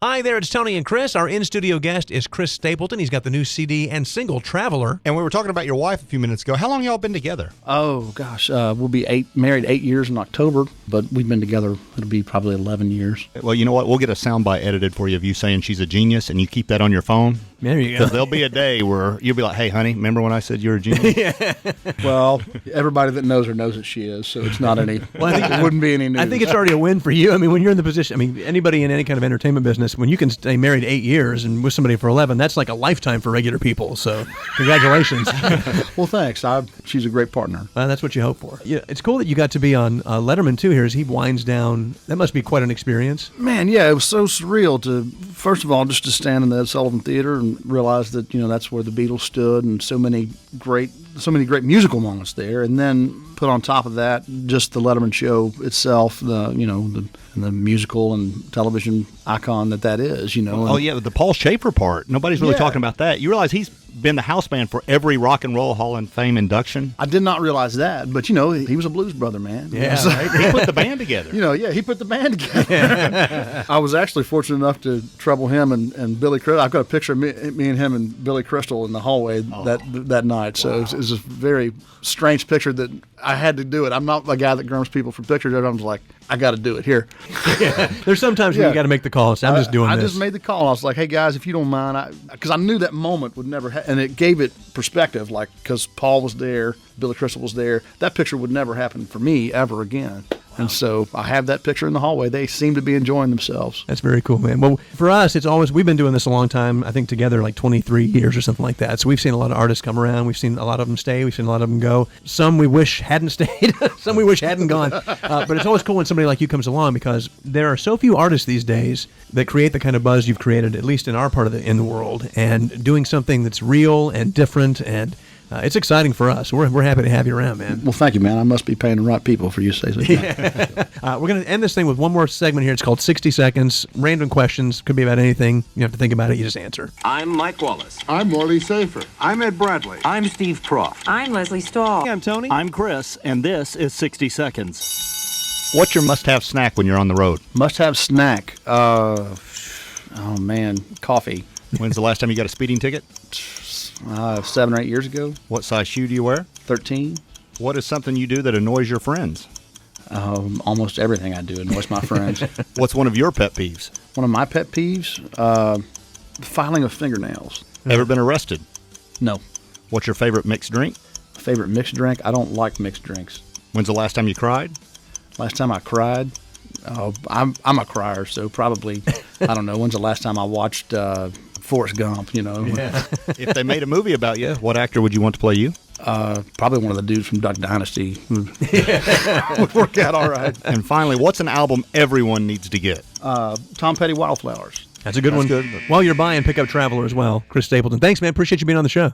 Hi there, it's Tony and Chris. Our in-studio guest is Chris Stapleton. He's got the new CD and single, Traveler. And we were talking about your wife a few minutes ago. How long y'all been together? Oh, gosh. We'll be married 8 years in October, but we've been together, it'll be probably 11 years. Well, you know what? We'll get a soundbite edited for you of you saying she's a genius, and you keep that on your phone. There you go. Because there'll be a day where you'll be like, hey, honey, remember when I said you're a genius? Yeah. Well, everybody that knows her knows that she is, so it's not any, it wouldn't be any news. I think it's already a win for you. I mean, when you're in the position, anybody in any kind of entertainment business, when you can stay married 8 years and with somebody for 11, that's like a lifetime for regular people. So congratulations. Well, thanks. She's a great partner. That's what you hope for. Yeah, it's cool that you got to be on Letterman, too, here as he winds down. That must be quite an experience. Man, yeah, it was so surreal to, first of all, just to stand in the Ed Sullivan Theater and realize that, that's where the Beatles stood and so many great musical moments there. And then put on top of that just the Letterman show itself, the musical and television icon that is, Oh, yeah, the Paul Schaefer part. Nobody's really talking about that. You realize he's been the house band for every Rock and Roll Hall of Fame induction? I did not realize that, but, he was a blues brother, man. Yeah, right? He put the band together. He put the band together. I was actually fortunate enough to trouble him and Billy Crystal. I've got a picture of me and him and Billy Crystal in the hallway that night. So it was a very strange picture that I had to do it. I'm not a guy that grumps people for pictures. I was like, I got to do it here. Yeah. There's sometimes when you got to make the call. So I'm just doing this. I just made the call. I was like, hey, guys, if you don't mind, because I knew that moment would never happen. And it gave it perspective, like, because Paul was there, Billy Crystal was there. That picture would never happen for me ever again. And so I have that picture in the hallway. They seem to be enjoying themselves. That's very cool, man. Well, for us, we've been doing this a long time, I think together like 23 years or something like that. So we've seen a lot of artists come around. We've seen a lot of them stay. We've seen a lot of them go. Some we wish hadn't stayed. Some we wish hadn't gone. But it's always cool when somebody like you comes along because there are so few artists these days that create the kind of buzz you've created, at least in our part of in the world, and doing something that's real and different and it's exciting for us. We're happy to have you around, man. Well, thank you, man. I must be paying the right people for you to say so. Yeah. We're going to end this thing with one more segment here. It's called 60 Seconds. Random questions. Could be about anything. You have to think about it. You just answer. I'm Mike Wallace. I'm Morley Safer. I'm Ed Bradley. I'm Steve Proft. I'm Leslie Stahl. I'm Tony. I'm Chris, and this is 60 Seconds. What's your must-have snack when you're on the road? Must-have snack? Oh, man, coffee. When's the last time you got a speeding ticket? 7 or 8 years ago. What size shoe do you wear? 13. What is something you do that annoys your friends? Almost everything I do annoys my friends. What's one of your pet peeves? One of my pet peeves? Filing of fingernails. Ever been arrested? No. What's your favorite mixed drink? Favorite mixed drink? I don't like mixed drinks. When's the last time you cried? Last time I cried? I'm a crier, so probably, I don't know, when's the last time I watched Forrest Gump, Yeah. If they made a movie about you, what actor would you want to play you? Probably one of the dudes from Duck Dynasty. Would work out all right. And finally, what's an album everyone needs to get? Tom Petty, Wildflowers. That's a good one. Good. While you're buying, pick up Traveler as well. Chris Stapleton. Thanks, man. Appreciate you being on the show.